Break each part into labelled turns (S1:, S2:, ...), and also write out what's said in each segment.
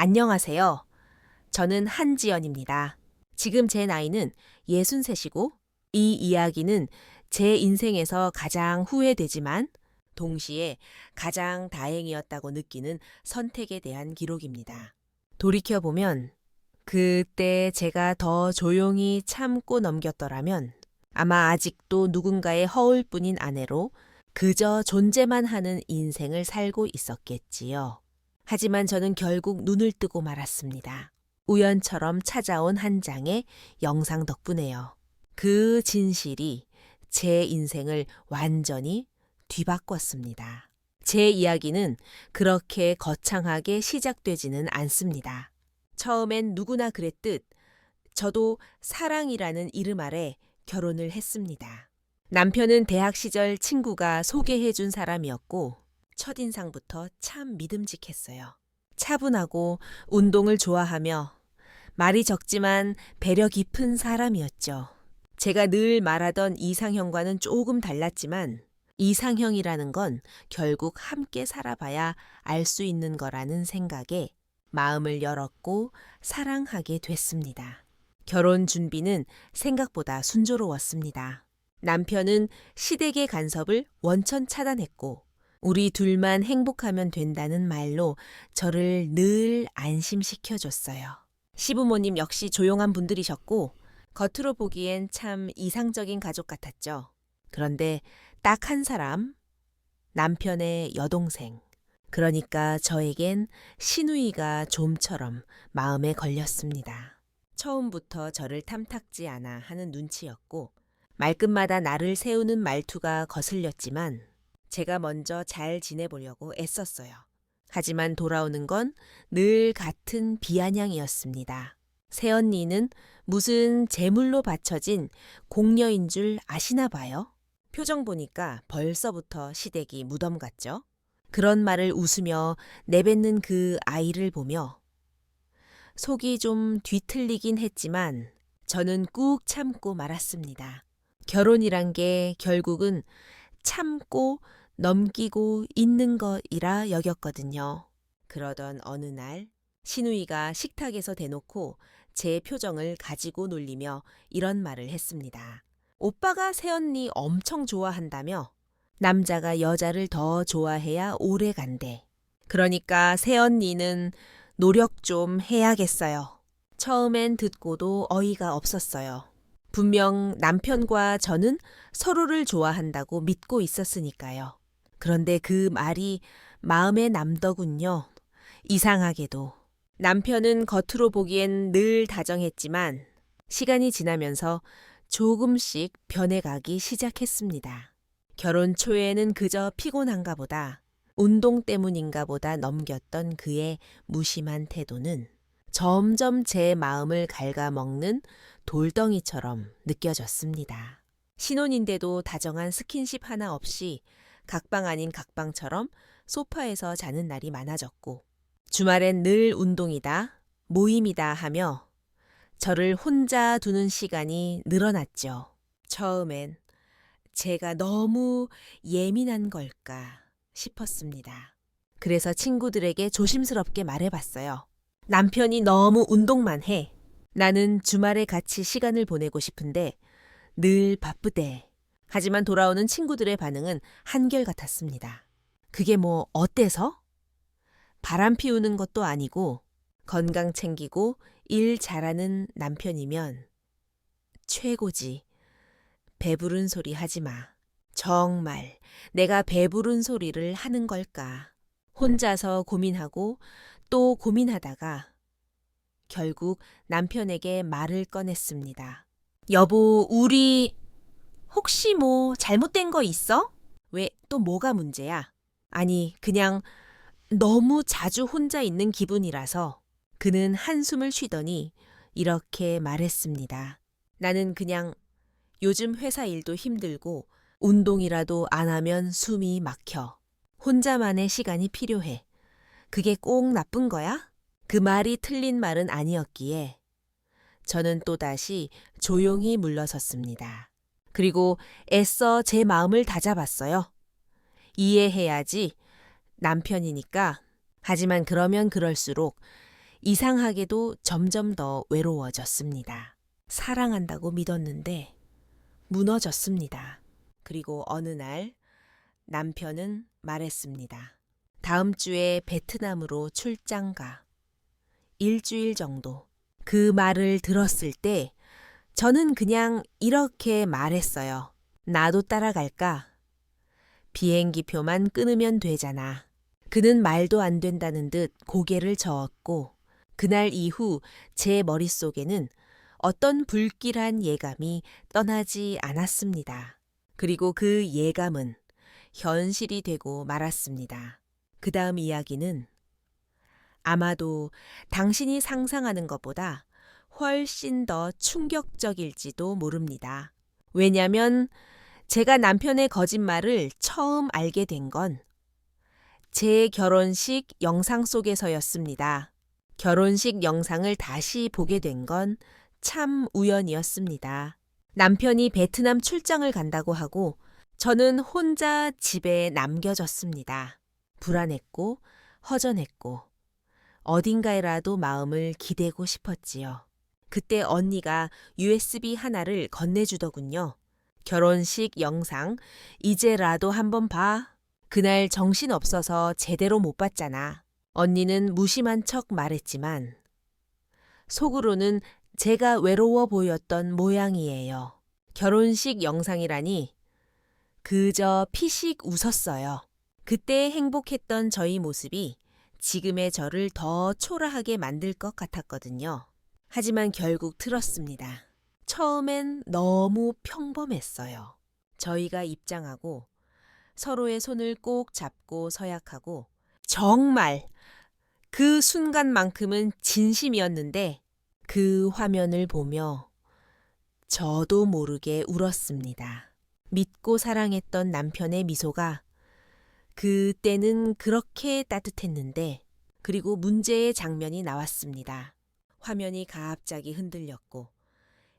S1: 안녕하세요. 저는 한지연입니다. 지금 제 나이는 63이고 이 이야기는 제 인생에서 가장 후회되지만 동시에 가장 다행이었다고 느끼는 선택에 대한 기록입니다. 돌이켜보면 그때 제가 더 조용히 참고 넘겼더라면 아마 아직도 누군가의 허울뿐인 아내로 그저 존재만 하는 인생을 살고 있었겠지요. 하지만 저는 결국 눈을 뜨고 말았습니다. 우연처럼 찾아온 한 장의 영상 덕분에요. 그 진실이 제 인생을 완전히 뒤바꿨습니다. 제 이야기는 그렇게 거창하게 시작되지는 않습니다. 처음엔 누구나 그랬듯 저도 사랑이라는 이름 아래 결혼을 했습니다. 남편은 대학 시절 친구가 소개해준 사람이었고 첫인상부터 참 믿음직했어요. 차분하고 운동을 좋아하며 말이 적지만 배려 깊은 사람이었죠. 제가 늘 말하던 이상형과는 조금 달랐지만 이상형이라는 건 결국 함께 살아봐야 알 수 있는 거라는 생각에 마음을 열었고 사랑하게 됐습니다. 결혼 준비는 생각보다 순조로웠습니다. 남편은 시댁의 간섭을 원천 차단했고 우리 둘만 행복하면 된다는 말로 저를 늘 안심시켜줬어요. 시부모님 역시 조용한 분들이셨고 겉으로 보기엔 참 이상적인 가족 같았죠. 그런데 딱 한 사람, 남편의 여동생. 그러니까 저에겐 시누이가 좀처럼 마음에 걸렸습니다. 처음부터 저를 탐탁지 않아 하는 눈치였고 말끝마다 나를 세우는 말투가 거슬렸지만 제가 먼저 잘 지내보려고 애썼어요. 하지만 돌아오는 건 늘 같은 비아냥이었습니다. 새언니는 무슨 제물로 바쳐진 공녀인 줄 아시나 봐요? 표정 보니까 벌써부터 시댁이 무덤 같죠? 그런 말을 웃으며 내뱉는 그 아이를 보며 속이 좀 뒤틀리긴 했지만 저는 꾹 참고 말았습니다. 결혼이란 게 결국은 참고 넘기고 있는 것이라 여겼거든요. 그러던 어느 날 시누이가 식탁에서 대놓고 제 표정을 가지고 놀리며 이런 말을 했습니다. 오빠가 새언니 엄청 좋아한다며 남자가 여자를 더 좋아해야 오래 간대. 그러니까 새언니는 노력 좀 해야겠어요. 처음엔 듣고도 어이가 없었어요. 분명 남편과 저는 서로를 좋아한다고 믿고 있었으니까요. 그런데 그 말이 마음에 남더군요. 이상하게도. 남편은 겉으로 보기엔 늘 다정했지만 시간이 지나면서 조금씩 변해가기 시작했습니다. 결혼 초에는 그저 피곤한가 보다, 운동 때문인가 보다 넘겼던 그의 무심한 태도는 점점 제 마음을 갉아먹는 돌덩이처럼 느껴졌습니다. 신혼인데도 다정한 스킨십 하나 없이 각방 아닌 각방처럼 소파에서 자는 날이 많아졌고 주말엔 늘 운동이다, 모임이다 하며 저를 혼자 두는 시간이 늘어났죠. 처음엔 제가 너무 예민한 걸까 싶었습니다. 그래서 친구들에게 조심스럽게 말해봤어요. 남편이 너무 운동만 해. 나는 주말에 같이 시간을 보내고 싶은데 늘 바쁘대. 하지만 돌아오는 친구들의 반응은 한결같았습니다. 그게 뭐 어때서? 바람 피우는 것도 아니고 건강 챙기고 일 잘하는 남편이면 최고지. 배부른 소리 하지 마. 정말 내가 배부른 소리를 하는 걸까? 혼자서 고민하고 또 고민하다가 결국 남편에게 말을 꺼냈습니다. 여보, 우리 혹시 뭐 잘못된 거 있어? 왜 또 뭐가 문제야? 아니, 그냥 너무 자주 혼자 있는 기분이라서. 그는 한숨을 쉬더니 이렇게 말했습니다. 나는 그냥 요즘 회사 일도 힘들고 운동이라도 안 하면 숨이 막혀. 혼자만의 시간이 필요해. 그게 꼭 나쁜 거야? 그 말이 틀린 말은 아니었기에 저는 또다시 조용히 물러섰습니다. 그리고 애써 제 마음을 다잡았어요. 이해해야지. 남편이니까. 하지만 그러면 그럴수록 이상하게도 점점 더 외로워졌습니다. 사랑한다고 믿었는데 무너졌습니다. 그리고 어느 날 남편은 말했습니다. 다음 주에 베트남으로 출장 가. 일주일 정도. 그 말을 들었을 때 저는 그냥 이렇게 말했어요. 나도 따라갈까? 비행기표만 끊으면 되잖아. 그는 말도 안 된다는 듯 고개를 저었고 그날 이후 제 머릿속에는 어떤 불길한 예감이 떠나지 않았습니다. 그리고 그 예감은 현실이 되고 말았습니다. 그 다음 이야기는 아마도 당신이 상상하는 것보다 훨씬 더 충격적일지도 모릅니다. 왜냐면 제가 남편의 거짓말을 처음 알게 된 건 제 결혼식 영상 속에서였습니다. 결혼식 영상을 다시 보게 된 건 참 우연이었습니다. 남편이 베트남 출장을 간다고 하고 저는 혼자 집에 남겨졌습니다. 불안했고 허전했고 어딘가에라도 마음을 기대고 싶었지요. 그때 언니가 USB 하나를 건네주더군요. 결혼식 영상 이제라도 한번 봐. 그날 정신없어서 제대로 못 봤잖아. 언니는 무심한 척 말했지만 속으로는 제가 외로워 보였던 모양이에요. 결혼식 영상이라니 그저 피식 웃었어요. 그때 행복했던 저희 모습이 지금의 저를 더 초라하게 만들 것 같았거든요. 하지만 결국 틀었습니다. 처음엔 너무 평범했어요. 저희가 입장하고 서로의 손을 꼭 잡고 서약하고 정말 그 순간만큼은 진심이었는데 그 화면을 보며 저도 모르게 울었습니다. 믿고 사랑했던 남편의 미소가 그때는 그렇게 따뜻했는데 그리고 문제의 장면이 나왔습니다. 화면이 갑자기 흔들렸고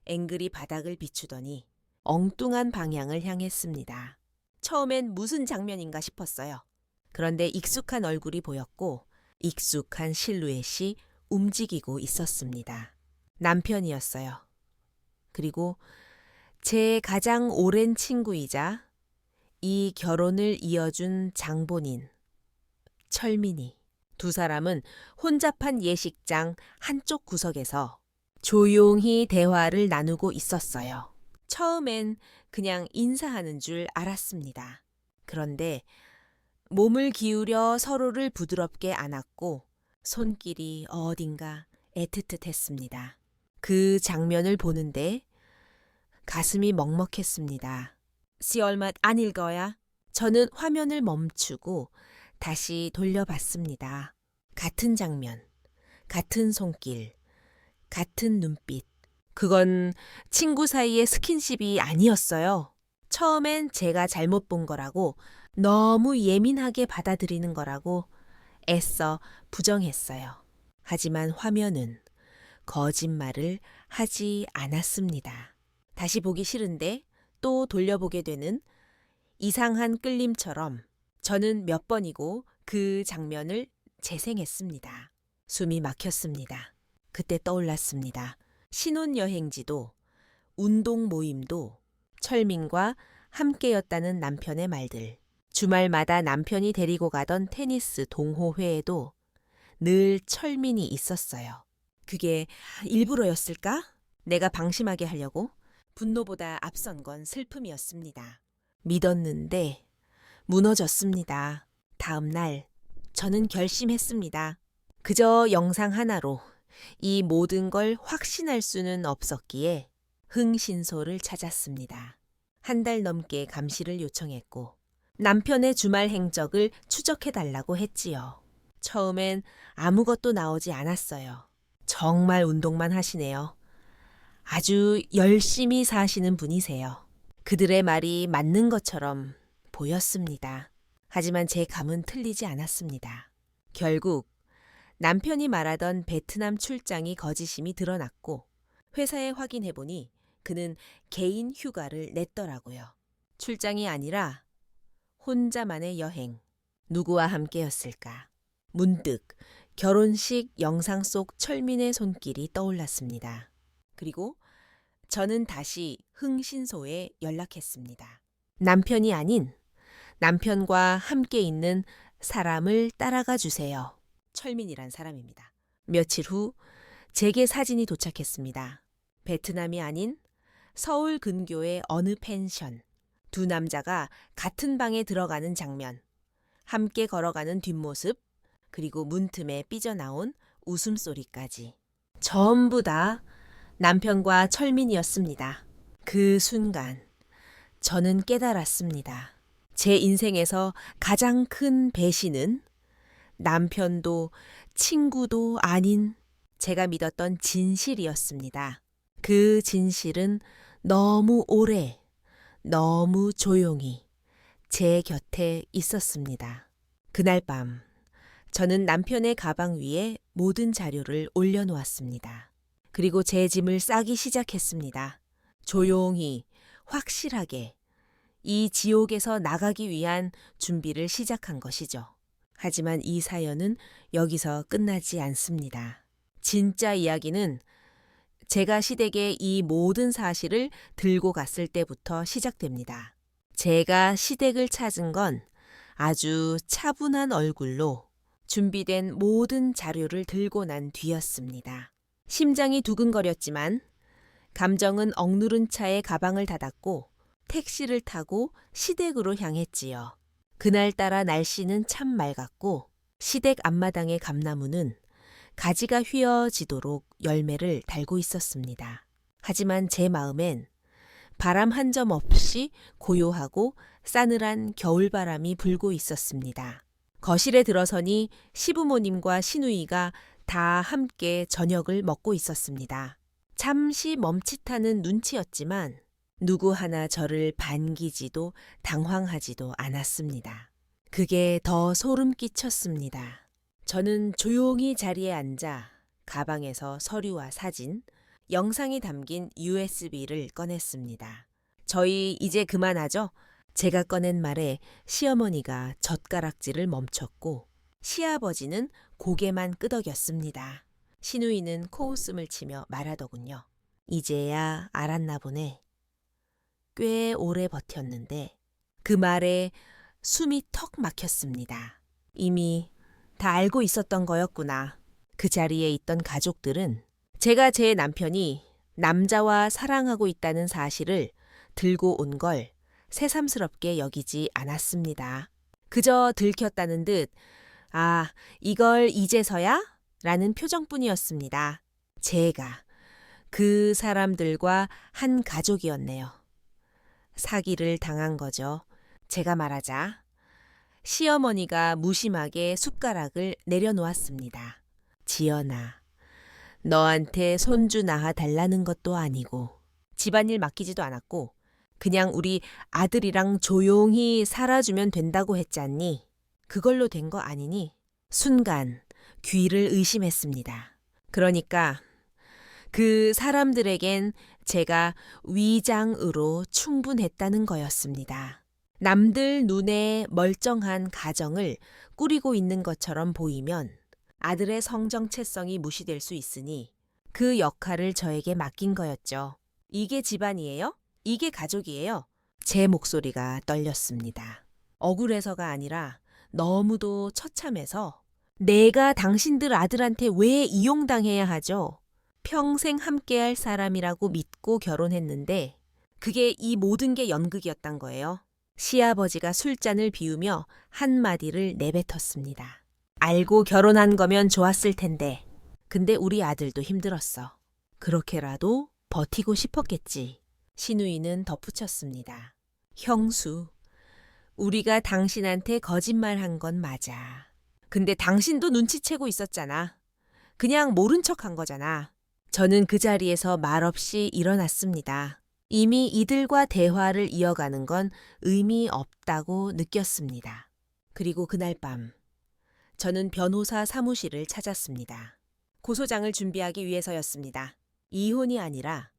S1: 앵글이 바닥을 비추더니 엉뚱한 방향을 향했습니다. 처음엔 무슨 장면인가 싶었어요. 그런데 익숙한 얼굴이 보였고 익숙한 실루엣이 움직이고 있었습니다. 남편이었어요. 그리고 제 가장 오랜 친구이자 이 결혼을 이어준 장본인, 철민이. 두 사람은 혼잡한 예식장 한쪽 구석에서 조용히 대화를 나누고 있었어요. 처음엔 그냥 인사하는 줄 알았습니다. 그런데 몸을 기울여 서로를 부드럽게 안았고 손길이 어딘가 애틋했습니다. 그 장면을 보는데 가슴이 먹먹했습니다. 씨 얼마 아닐 거야? 저는 화면을 멈추고 다시 돌려봤습니다. 같은 장면, 같은 손길, 같은 눈빛. 그건 친구 사이의 스킨십이 아니었어요. 처음엔 제가 잘못 본 거라고 너무 예민하게 받아들이는 거라고 애써 부정했어요. 하지만 화면은 거짓말을 하지 않았습니다. 다시 보기 싫은데 또 돌려보게 되는 이상한 끌림처럼 저는 몇 번이고 그 장면을 재생했습니다. 숨이 막혔습니다. 그때 떠올랐습니다. 신혼여행지도 운동 모임도 철민과 함께였다는 남편의 말들. 주말마다 남편이 데리고 가던 테니스 동호회에도 늘 철민이 있었어요. 그게 일부러였을까? 내가 방심하게 하려고? 분노보다 앞선 건 슬픔이었습니다. 믿었는데 무너졌습니다. 다음 날 저는 결심했습니다. 그저 영상 하나로 이 모든 걸 확신할 수는 없었기에 흥신소를 찾았습니다. 한 달 넘게 감시를 요청했고 남편의 주말 행적을 추적해달라고 했지요. 처음엔 아무것도 나오지 않았어요. 정말 운동만 하시네요. 아주 열심히 사시는 분이세요. 그들의 말이 맞는 것처럼 보였습니다. 하지만 제 감은 틀리지 않았습니다. 결국 남편이 말하던 베트남 출장이 거짓임이 드러났고 회사에 확인해보니 그는 개인 휴가를 냈더라고요. 출장이 아니라 혼자만의 여행. 누구와 함께였을까? 문득 결혼식 영상 속 철민의 손길이 떠올랐습니다. 그리고 저는 다시 흥신소에 연락했습니다. 남편이 아닌 남편과 함께 있는 사람을 따라가 주세요. 철민이란 사람입니다. 며칠 후 제게 사진이 도착했습니다. 베트남이 아닌 서울 근교의 어느 펜션. 두 남자가 같은 방에 들어가는 장면. 함께 걸어가는 뒷모습. 그리고 문틈에 삐져나온 웃음소리까지. 전부 다 남편과 철민이었습니다. 그 순간 저는 깨달았습니다. 제 인생에서 가장 큰 배신은 남편도 친구도 아닌 제가 믿었던 진실이었습니다. 그 진실은 너무 오래, 너무 조용히 제 곁에 있었습니다. 그날 밤 저는 남편의 가방 위에 모든 자료를 올려놓았습니다. 그리고 제 짐을 싸기 시작했습니다. 조용히, 확실하게 이 지옥에서 나가기 위한 준비를 시작한 것이죠. 하지만 이 사연은 여기서 끝나지 않습니다. 진짜 이야기는 제가 시댁에 이 모든 사실을 들고 갔을 때부터 시작됩니다. 제가 시댁을 찾은 건 아주 차분한 얼굴로 준비된 모든 자료를 들고 난 뒤였습니다. 심장이 두근거렸지만 감정은 억누른 차에 가방을 닫았고 택시를 타고 시댁으로 향했지요. 그날따라 날씨는 참 맑았고 시댁 앞마당의 감나무는 가지가 휘어지도록 열매를 달고 있었습니다. 하지만 제 마음엔 바람 한 점 없이 고요하고 싸늘한 겨울바람이 불고 있었습니다. 거실에 들어서니 시부모님과 시누이가 다 함께 저녁을 먹고 있었습니다. 잠시 멈칫하는 눈치였지만 누구 하나 저를 반기지도 당황하지도 않았습니다. 그게 더 소름 끼쳤습니다. 저는 조용히 자리에 앉아 가방에서 서류와 사진, 영상이 담긴 USB를 꺼냈습니다. 저희 이제 그만하죠? 제가 꺼낸 말에 시어머니가 젓가락질을 멈췄고 시아버지는 고개만 끄덕였습니다. 시누이는 코웃음을 치며 말하더군요. 이제야 알았나 보네. 꽤 오래 버텼는데 그 말에 숨이 턱 막혔습니다. 이미 다 알고 있었던 거였구나. 그 자리에 있던 가족들은 제가 제 남편이 남자와 사랑하고 있다는 사실을 들고 온 걸 새삼스럽게 여기지 않았습니다. 그저 들켰다는 듯 아, 이걸 이제서야? 라는 표정뿐이었습니다. 제가 그 사람들과 한 가족이었네요. 사기를 당한 거죠. 제가 말하자 시어머니가 무심하게 숟가락을 내려놓았습니다. 지연아, 너한테 손주 낳아 달라는 것도 아니고 집안일 맡기지도 않았고 그냥 우리 아들이랑 조용히 살아주면 된다고 했잖니. 그걸로 된 거 아니니? 순간 귀를 의심했습니다. 그러니까 그 사람들에겐 제가 위장으로 충분했다는 거였습니다. 남들 눈에 멀쩡한 가정을 꾸리고 있는 것처럼 보이면 아들의 성정체성이 무시될 수 있으니 그 역할을 저에게 맡긴 거였죠. 이게 집안이에요? 이게 가족이에요? 제 목소리가 떨렸습니다. 억울해서가 아니라 너무도 처참해서 내가 당신들 아들한테 왜 이용당해야 하죠? 평생 함께할 사람이라고 믿고 결혼했는데 그게 이 모든 게 연극이었단 거예요. 시아버지가 술잔을 비우며 한마디를 내뱉었습니다. 알고 결혼한 거면 좋았을 텐데. 근데 우리 아들도 힘들었어. 그렇게라도 버티고 싶었겠지. 시누이는 덧붙였습니다. 형수, 우리가 당신한테 거짓말한 건 맞아. 근데 당신도 눈치채고 있었잖아. 그냥 모른 척한 거잖아. 저는 그 자리에서 말없이 일어났습니다. 이미 이들과 대화를 이어가는 건 의미 없다고 느꼈습니다. 그리고 그날 밤 저는 변호사 사무실을 찾았습니다. 고소장을 준비하기 위해서였습니다. 이혼이 아니라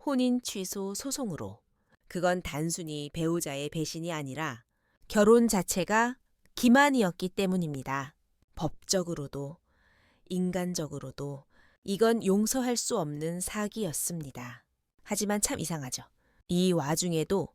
S1: 혼인 취소 소송으로. 그건 단순히 배우자의 배신이 아니라 결혼 자체가 기만이었기 때문입니다. 법적으로도 인간적으로도 이건 용서할 수 없는 사기였습니다. 하지만 참 이상하죠. 이 와중에도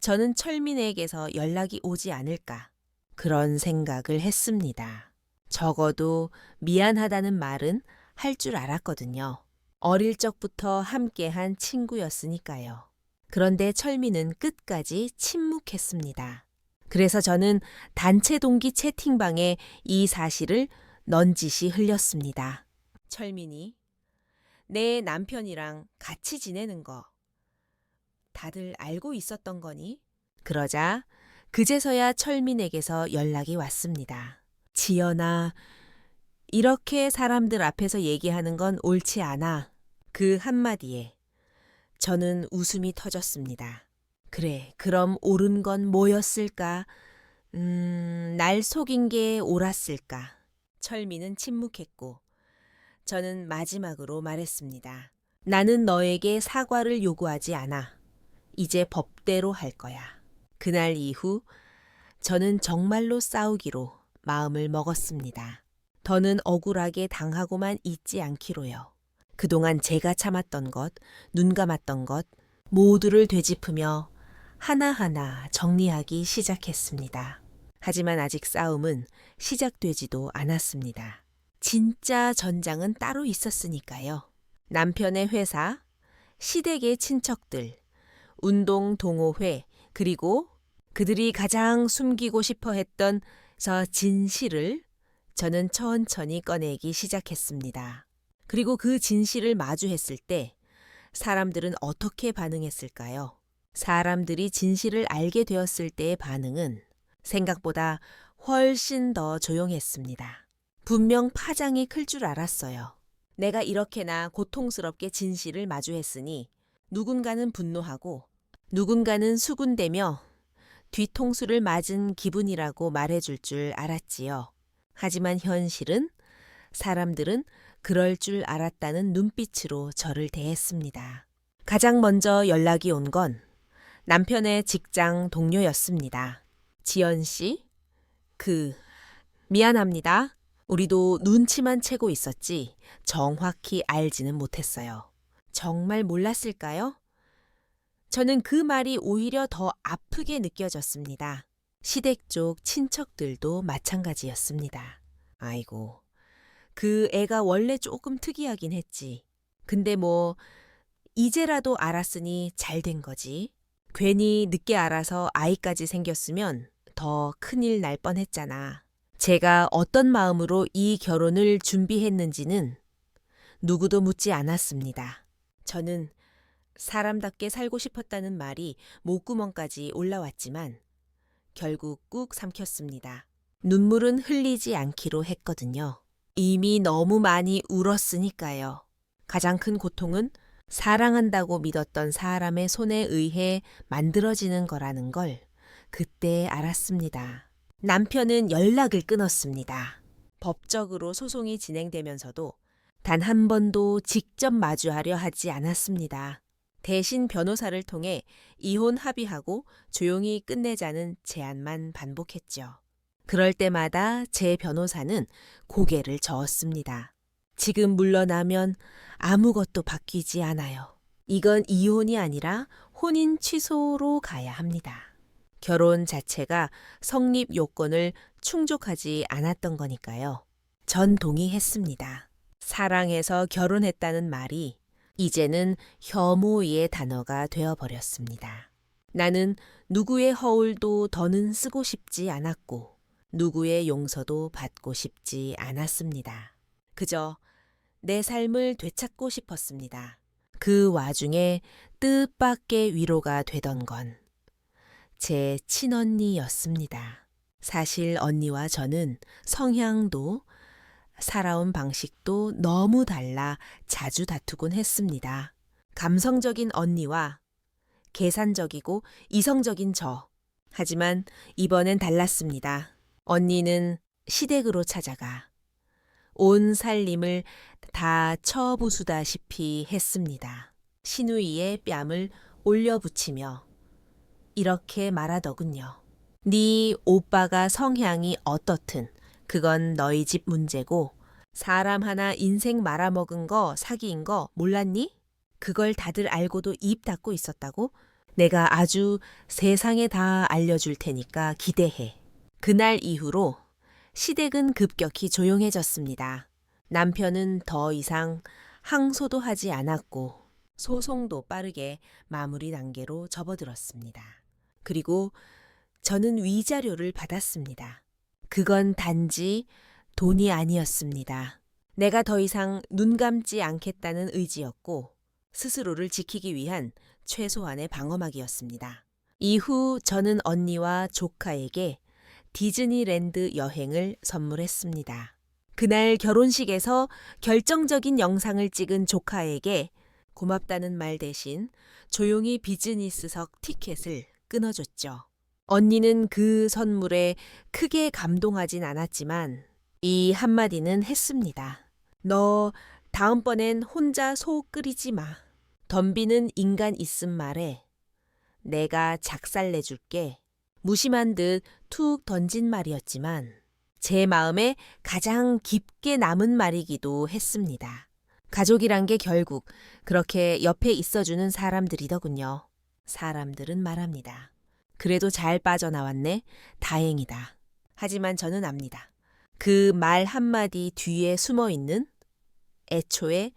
S1: 저는 철민에게서 연락이 오지 않을까 그런 생각을 했습니다. 적어도 미안하다는 말은 할 줄 알았거든요. 어릴 적부터 함께한 친구였으니까요. 그런데 철민은 끝까지 침묵했습니다. 그래서 저는 단체 동기 채팅방에 이 사실을 넌지시 흘렸습니다. 철민이 내 남편이랑 같이 지내는 거 다들 알고 있었던 거니? 그러자 그제서야 철민에게서 연락이 왔습니다. 지연아, 이렇게 사람들 앞에서 얘기하는 건 옳지 않아. 그 한마디에 저는 웃음이 터졌습니다. 그래, 그럼 옳은 건 뭐였을까? 날 속인 게 옳았을까? 철민은 침묵했고 저는 마지막으로 말했습니다. 나는 너에게 사과를 요구하지 않아. 이제 법대로 할 거야. 그날 이후 저는 정말로 싸우기로 마음을 먹었습니다. 더는 억울하게 당하고만 있지 않기로요. 그동안 제가 참았던 것, 눈 감았던 것 모두를 되짚으며 하나하나 정리하기 시작했습니다. 하지만 아직 싸움은 시작되지도 않았습니다. 진짜 전장은 따로 있었으니까요. 남편의 회사, 시댁의 친척들, 운동 동호회, 그리고 그들이 가장 숨기고 싶어 했던 저 진실을 저는 천천히 꺼내기 시작했습니다. 그리고 그 진실을 마주했을 때 사람들은 어떻게 반응했을까요? 사람들이 진실을 알게 되었을 때의 반응은 생각보다 훨씬 더 조용했습니다. 분명 파장이 클 줄 알았어요. 내가 이렇게나 고통스럽게 진실을 마주했으니 누군가는 분노하고 누군가는 수군대며 뒤통수를 맞은 기분이라고 말해줄 줄 알았지요. 하지만 현실은 사람들은 그럴 줄 알았다는 눈빛으로 저를 대했습니다. 가장 먼저 연락이 온 건 남편의 직장 동료였습니다. 지연 씨, 미안합니다. 우리도 눈치만 채고 있었지 정확히 알지는 못했어요. 정말 몰랐을까요? 저는 그 말이 오히려 더 아프게 느껴졌습니다. 시댁 쪽 친척들도 마찬가지였습니다. 아이고, 그 애가 원래 조금 특이하긴 했지. 근데 뭐 이제라도 알았으니 잘 된 거지. 괜히 늦게 알아서 아이까지 생겼으면 더 큰일 날 뻔했잖아. 제가 어떤 마음으로 이 결혼을 준비했는지는 누구도 묻지 않았습니다. 저는 사람답게 살고 싶었다는 말이 목구멍까지 올라왔지만 결국 꾹 삼켰습니다. 눈물은 흘리지 않기로 했거든요. 이미 너무 많이 울었으니까요. 가장 큰 고통은 사랑한다고 믿었던 사람의 손에 의해 만들어지는 거라는 걸 그때 알았습니다. 남편은 연락을 끊었습니다. 법적으로 소송이 진행되면서도 단 한 번도 직접 마주하려 하지 않았습니다. 대신 변호사를 통해 이혼 합의하고 조용히 끝내자는 제안만 반복했죠. 그럴 때마다 제 변호사는 고개를 저었습니다. 지금 물러나면 아무것도 바뀌지 않아요. 이건 이혼이 아니라 혼인 취소로 가야 합니다. 결혼 자체가 성립 요건을 충족하지 않았던 거니까요. 전 동의했습니다. 사랑해서 결혼했다는 말이 이제는 혐오의 단어가 되어버렸습니다. 나는 누구의 허울도 더는 쓰고 싶지 않았고 누구의 용서도 받고 싶지 않았습니다. 그저 내 삶을 되찾고 싶었습니다. 그 와중에 뜻밖의 위로가 되던 건 제 친언니였습니다. 사실 언니와 저는 성향도 살아온 방식도 너무 달라 자주 다투곤 했습니다. 감성적인 언니와 계산적이고 이성적인 저. 하지만 이번엔 달랐습니다. 언니는 시댁으로 찾아가 온 살림을 다 처부수다시피 했습니다. 시누이의 뺨을 올려붙이며 이렇게 말하더군요. 네 오빠가 성향이 어떻든 그건 너희 집 문제고 사람 하나 인생 말아먹은 거 사기인 거 몰랐니? 그걸 다들 알고도 입 닫고 있었다고? 내가 아주 세상에 다 알려줄 테니까 기대해. 그날 이후로 시댁은 급격히 조용해졌습니다. 남편은 더 이상 항소도 하지 않았고 소송도 빠르게 마무리 단계로 접어들었습니다. 그리고 저는 위자료를 받았습니다. 그건 단지 돈이 아니었습니다. 내가 더 이상 눈 감지 않겠다는 의지였고 스스로를 지키기 위한 최소한의 방어막이었습니다. 이후 저는 언니와 조카에게 디즈니랜드 여행을 선물했습니다. 그날 결혼식에서 결정적인 영상을 찍은 조카에게 고맙다는 말 대신 조용히 비즈니스석 티켓을 끊어줬죠. 언니는 그 선물에 크게 감동하진 않았지만 이 한마디는 했습니다. 너 다음번엔 혼자 소 끓이지 마. 덤비는 인간 있음 말에 내가 작살내줄게. 무심한 듯 툭 던진 말이었지만 제 마음에 가장 깊게 남은 말이기도 했습니다. 가족이란 게 결국 그렇게 옆에 있어주는 사람들이더군요. 사람들은 말합니다. 그래도 잘 빠져나왔네. 다행이다. 하지만 저는 압니다. 그 말 한마디 뒤에 숨어있는 애초에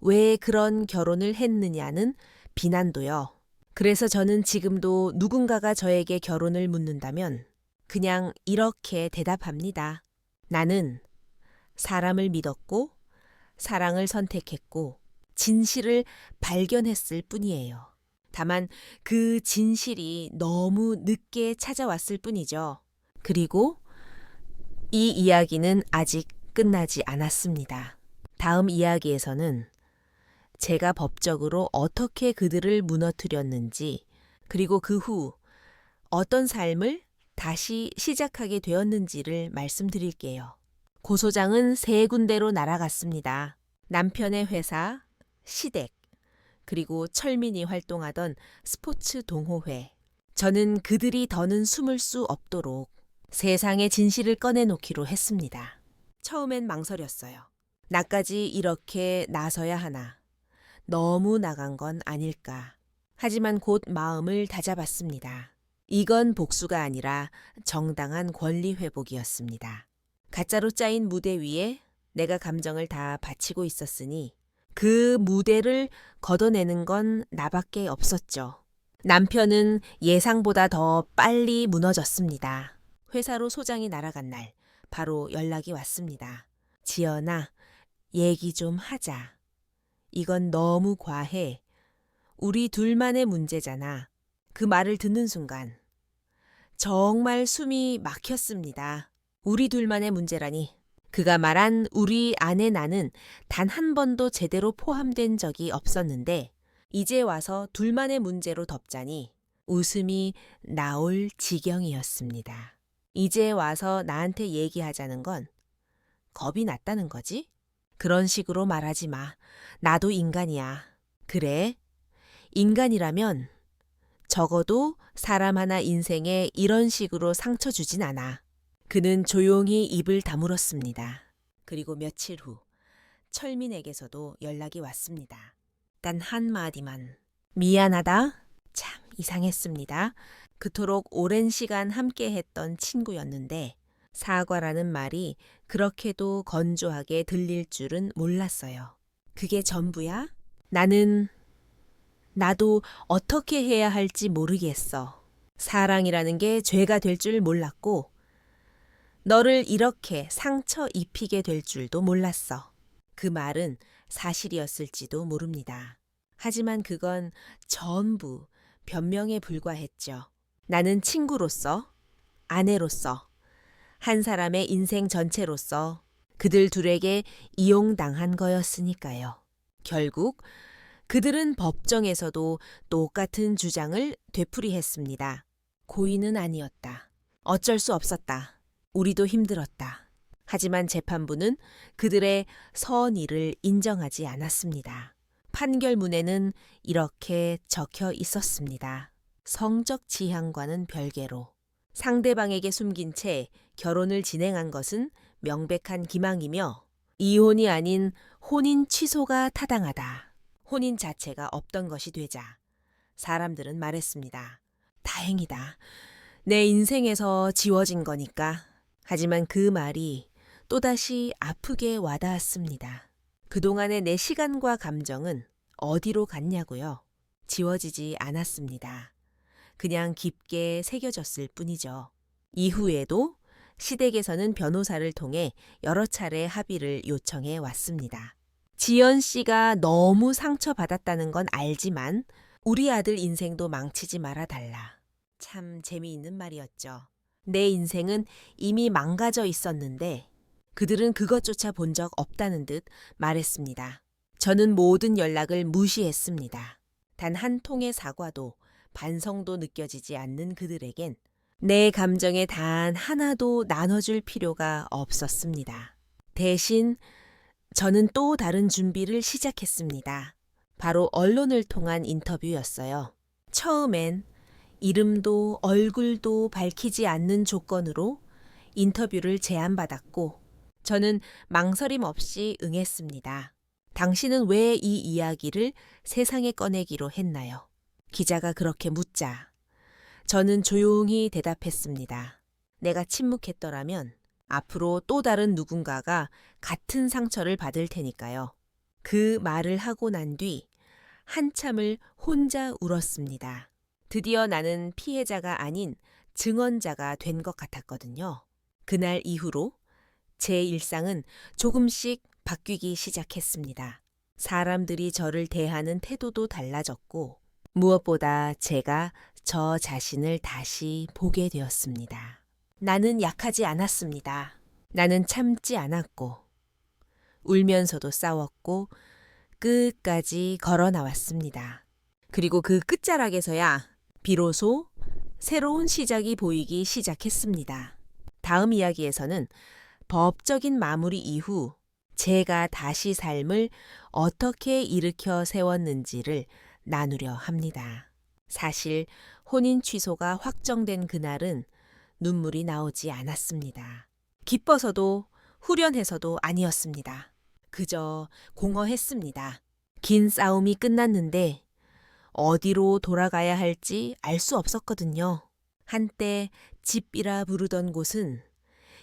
S1: 왜 그런 결혼을 했느냐는 비난도요. 그래서 저는 지금도 누군가가 저에게 결혼을 묻는다면 그냥 이렇게 대답합니다. 나는 사람을 믿었고 사랑을 선택했고 진실을 발견했을 뿐이에요. 다만 그 진실이 너무 늦게 찾아왔을 뿐이죠. 그리고 이 이야기는 아직 끝나지 않았습니다. 다음 이야기에서는 제가 법적으로 어떻게 그들을 무너뜨렸는지 그리고 그 후 어떤 삶을 다시 시작하게 되었는지를 말씀드릴게요. 고소장은 3군데로 날아갔습니다. 남편의 회사, 시댁, 그리고 철민이 활동하던 스포츠 동호회. 저는 그들이 더는 숨을 수 없도록 세상의 진실을 꺼내놓기로 했습니다. 처음엔 망설였어요. 나까지 이렇게 나서야 하나. 너무 나간 건 아닐까. 하지만 곧 마음을 다잡았습니다. 이건 복수가 아니라 정당한 권리 회복이었습니다. 가짜로 짜인 무대 위에 내가 감정을 다 바치고 있었으니 그 무대를 걷어내는 건 나밖에 없었죠. 남편은 예상보다 더 빨리 무너졌습니다. 회사로 소장이 날아간 날 바로 연락이 왔습니다. 지연아, 얘기 좀 하자. 이건 너무 과해. 우리 둘만의 문제잖아. 그 말을 듣는 순간 정말 숨이 막혔습니다. 우리 둘만의 문제라니. 그가 말한 우리 안에 나는 단 한 번도 제대로 포함된 적이 없었는데 이제 와서 둘만의 문제로 덮자니 웃음이 나올 지경이었습니다. 이제 와서 나한테 얘기하자는 건 겁이 났다는 거지? 그런 식으로 말하지 마. 나도 인간이야. 그래? 인간이라면 적어도 사람 하나 인생에 이런 식으로 상처 주진 않아. 그는 조용히 입을 다물었습니다. 그리고 며칠 후 철민에게서도 연락이 왔습니다. 단 한마디만. 미안하다. 참 이상했습니다. 그토록 오랜 시간 함께했던 친구였는데 사과라는 말이 그렇게도 건조하게 들릴 줄은 몰랐어요. 그게 전부야? 나도 어떻게 해야 할지 모르겠어. 사랑이라는 게 죄가 될 줄 몰랐고 너를 이렇게 상처 입히게 될 줄도 몰랐어. 그 말은 사실이었을지도 모릅니다. 하지만 그건 전부 변명에 불과했죠. 나는 친구로서, 아내로서, 한 사람의 인생 전체로서 그들 둘에게 이용당한 거였으니까요. 결국 그들은 법정에서도 똑같은 주장을 되풀이했습니다. 고의는 아니었다. 어쩔 수 없었다. 우리도 힘들었다. 하지만 재판부는 그들의 선의를 인정하지 않았습니다. 판결문에는 이렇게 적혀 있었습니다. 성적 지향과는 별개로 상대방에게 숨긴 채 결혼을 진행한 것은 명백한 기망이며 이혼이 아닌 혼인 취소가 타당하다. 혼인 자체가 없던 것이 되자 사람들은 말했습니다. 다행이다. 내 인생에서 지워진 거니까. 하지만 그 말이 또다시 아프게 와닿았습니다. 그동안의 내 시간과 감정은 어디로 갔냐고요? 지워지지 않았습니다. 그냥 깊게 새겨졌을 뿐이죠. 이후에도 시댁에서는 변호사를 통해 여러 차례 합의를 요청해 왔습니다. 지연 씨가 너무 상처받았다는 건 알지만 우리 아들 인생도 망치지 말아 달라. 참 재미있는 말이었죠. 내 인생은 이미 망가져 있었는데 그들은 그것조차 본 적 없다는 듯 말했습니다. 저는 모든 연락을 무시했습니다. 단 한 통의 사과도 반성도 느껴지지 않는 그들에겐 내 감정에 단 하나도 나눠줄 필요가 없었습니다. 대신 저는 또 다른 준비를 시작했습니다. 바로 언론을 통한 인터뷰였어요. 처음엔 이름도 얼굴도 밝히지 않는 조건으로 인터뷰를 제안받았고 저는 망설임 없이 응했습니다. 당신은 왜 이 이야기를 세상에 꺼내기로 했나요? 기자가 그렇게 묻자 저는 조용히 대답했습니다. 내가 침묵했더라면 앞으로 또 다른 누군가가 같은 상처를 받을 테니까요. 그 말을 하고 난 뒤 한참을 혼자 울었습니다. 드디어 나는 피해자가 아닌 증언자가 된 것 같았거든요. 그날 이후로 제 일상은 조금씩 바뀌기 시작했습니다. 사람들이 저를 대하는 태도도 달라졌고 무엇보다 제가 저 자신을 다시 보게 되었습니다. 나는 약하지 않았습니다. 나는 참지 않았고 울면서도 싸웠고 끝까지 걸어 나왔습니다. 그리고 그 끝자락에서야 비로소 새로운 시작이 보이기 시작했습니다. 다음 이야기에서는 법적인 마무리 이후 제가 다시 삶을 어떻게 일으켜 세웠는지를 나누려 합니다. 사실 혼인 취소가 확정된 그날은 눈물이 나오지 않았습니다. 기뻐서도 후련해서도 아니었습니다. 그저 공허했습니다. 긴 싸움이 끝났는데 어디로 돌아가야 할지 알 수 없었거든요. 한때 집이라 부르던 곳은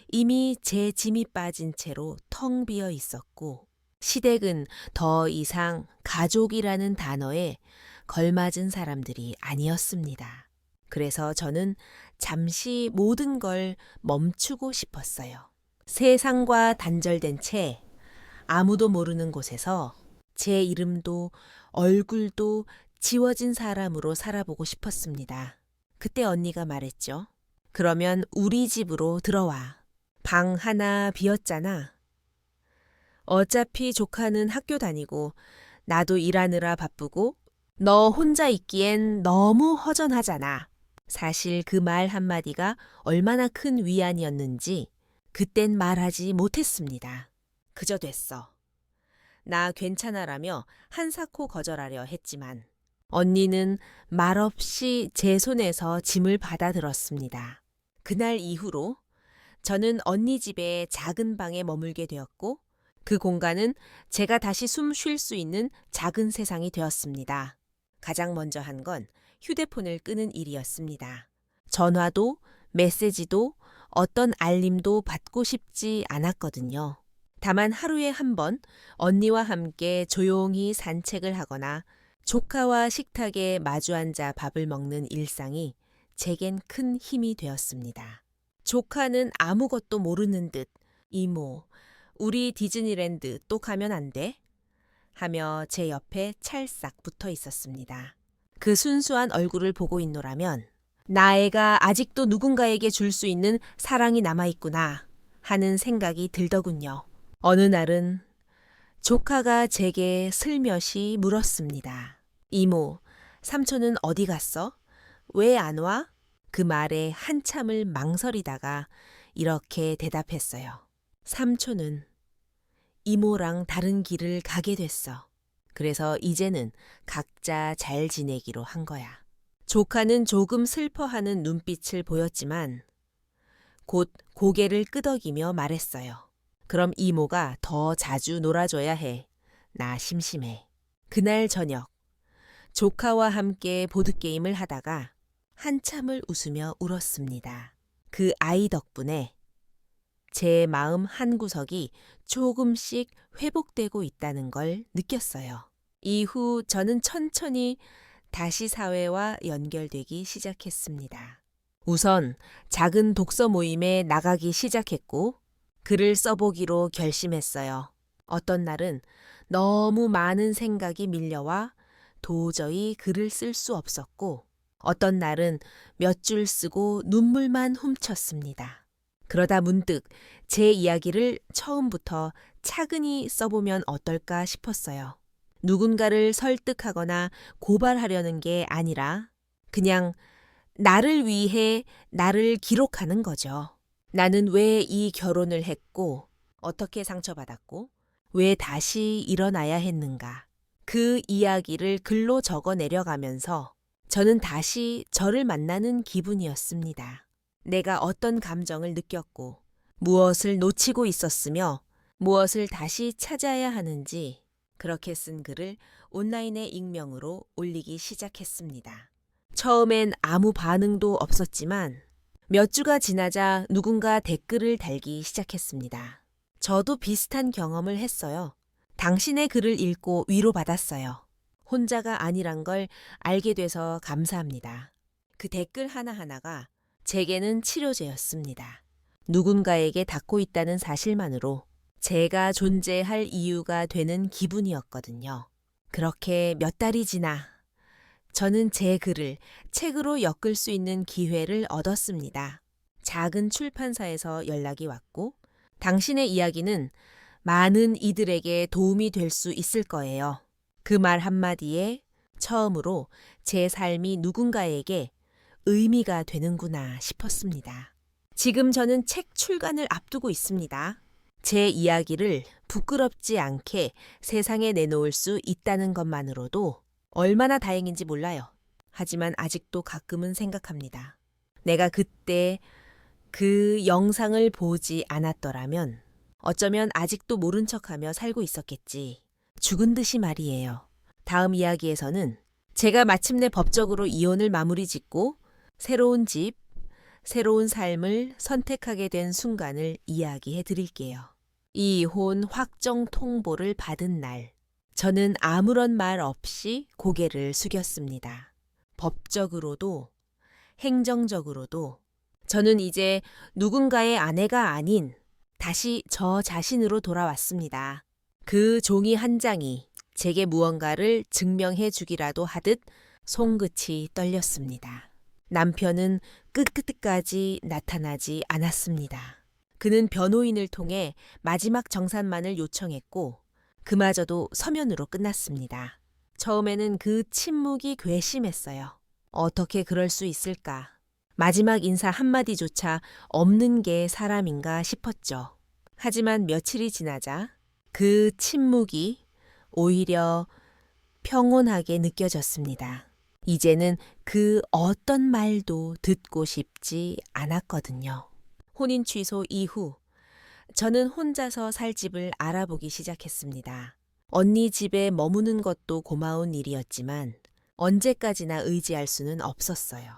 S1: 이미 제 짐이 빠진 채로 텅 비어 있었고 시댁은 더 이상 가족이라는 단어에 걸맞은 사람들이 아니었습니다. 그래서 저는 잠시 모든 걸 멈추고 싶었어요. 세상과 단절된 채 아무도 모르는 곳에서 제 이름도 얼굴도 지워진 사람으로 살아보고 싶었습니다. 그때 언니가 말했죠. 그러면 우리 집으로 들어와. 방 하나 비었잖아. 어차피 조카는 학교 다니고 나도 일하느라 바쁘고 너 혼자 있기엔 너무 허전하잖아. 사실 그 말 한마디가 얼마나 큰 위안이었는지 그땐 말하지 못했습니다. 그저 됐어. 나 괜찮아라며 한사코 거절하려 했지만 언니는 말없이 제 손에서 짐을 받아들었습니다. 그날 이후로 저는 언니 집의 작은 방에 머물게 되었고 그 공간은 제가 다시 숨 쉴 수 있는 작은 세상이 되었습니다. 가장 먼저 한 건 휴대폰을 끄는 일이었습니다. 전화도 메시지도 어떤 알림도 받고 싶지 않았거든요. 다만 하루에 한 번 언니와 함께 조용히 산책을 하거나 조카와 식탁에 마주 앉아 밥을 먹는 일상이 제겐 큰 힘이 되었습니다. 조카는 아무것도 모르는 듯 이모, 우리 디즈니랜드 또 가면 안 돼? 하며 제 옆에 찰싹 붙어 있었습니다. 그 순수한 얼굴을 보고 있노라면 나 애가 아직도 누군가에게 줄 수 있는 사랑이 남아있구나 하는 생각이 들더군요. 어느 날은 조카가 제게 슬며시 물었습니다. 이모, 삼촌은 어디 갔어? 왜 안 와? 그 말에 한참을 망설이다가 이렇게 대답했어요. 삼촌은 이모랑 다른 길을 가게 됐어. 그래서 이제는 각자 잘 지내기로 한 거야. 조카는 조금 슬퍼하는 눈빛을 보였지만 곧 고개를 끄덕이며 말했어요. 그럼 이모가 더 자주 놀아줘야 해. 나 심심해. 그날 저녁, 조카와 함께 보드게임을 하다가 한참을 웃으며 울었습니다. 그 아이 덕분에 제 마음 한구석이 조금씩 회복되고 있다는 걸 느꼈어요. 이후 저는 천천히 다시 사회와 연결되기 시작했습니다. 우선 작은 독서 모임에 나가기 시작했고 글을 써보기로 결심했어요. 어떤 날은 너무 많은 생각이 밀려와 도저히 글을 쓸 수 없었고 어떤 날은 몇 줄 쓰고 눈물만 훔쳤습니다. 그러다 문득 제 이야기를 처음부터 차근히 써보면 어떨까 싶었어요. 누군가를 설득하거나 고발하려는 게 아니라 그냥 나를 위해 나를 기록하는 거죠. 나는 왜 이 결혼을 했고 어떻게 상처받았고 왜 다시 일어나야 했는가. 그 이야기를 글로 적어 내려가면서 저는 다시 저를 만나는 기분이었습니다. 내가 어떤 감정을 느꼈고 무엇을 놓치고 있었으며 무엇을 다시 찾아야 하는지 그렇게 쓴 글을 온라인에 익명으로 올리기 시작했습니다. 처음엔 아무 반응도 없었지만 몇 주가 지나자 누군가 댓글을 달기 시작했습니다. 저도 비슷한 경험을 했어요. 당신의 글을 읽고 위로받았어요. 혼자가 아니란 걸 알게 돼서 감사합니다. 그 댓글 하나하나가 제게는 치료제였습니다. 누군가에게 닿고 있다는 사실만으로 제가 존재할 이유가 되는 기분이었거든요. 그렇게 몇 달이 지나 저는 제 글을 책으로 엮을 수 있는 기회를 얻었습니다. 작은 출판사에서 연락이 왔고 당신의 이야기는 많은 이들에게 도움이 될 수 있을 거예요. 그 말 한마디에 처음으로 제 삶이 누군가에게 의미가 되는구나 싶었습니다. 지금 저는 책 출간을 앞두고 있습니다. 제 이야기를 부끄럽지 않게 세상에 내놓을 수 있다는 것만으로도 얼마나 다행인지 몰라요. 하지만 아직도 가끔은 생각합니다. 내가 그때 그 영상을 보지 않았더라면 어쩌면 아직도 모른 척하며 살고 있었겠지. 죽은 듯이 말이에요. 다음 이야기에서는 제가 마침내 법적으로 이혼을 마무리 짓고 새로운 집, 새로운 삶을 선택하게 된 순간을 이야기해 드릴게요. 이혼 확정 통보를 받은 날, 저는 아무런 말 없이 고개를 숙였습니다. 법적으로도 행정적으로도 저는 이제 누군가의 아내가 아닌 다시 저 자신으로 돌아왔습니다. 그 종이 한 장이 제게 무언가를 증명해 주기라도 하듯 손끝이 떨렸습니다. 남편은 끝까지 나타나지 않았습니다. 그는 변호인을 통해 마지막 정산만을 요청했고 그마저도 서면으로 끝났습니다. 처음에는 그 침묵이 괘씸했어요. 어떻게 그럴 수 있을까? 마지막 인사 한마디조차 없는 게 사람인가 싶었죠. 하지만 며칠이 지나자 그 침묵이 오히려 평온하게 느껴졌습니다. 이제는 그 어떤 말도 듣고 싶지 않았거든요. 혼인 취소 이후 저는 혼자서 살 집을 알아보기 시작했습니다. 언니 집에 머무는 것도 고마운 일이었지만 언제까지나 의지할 수는 없었어요.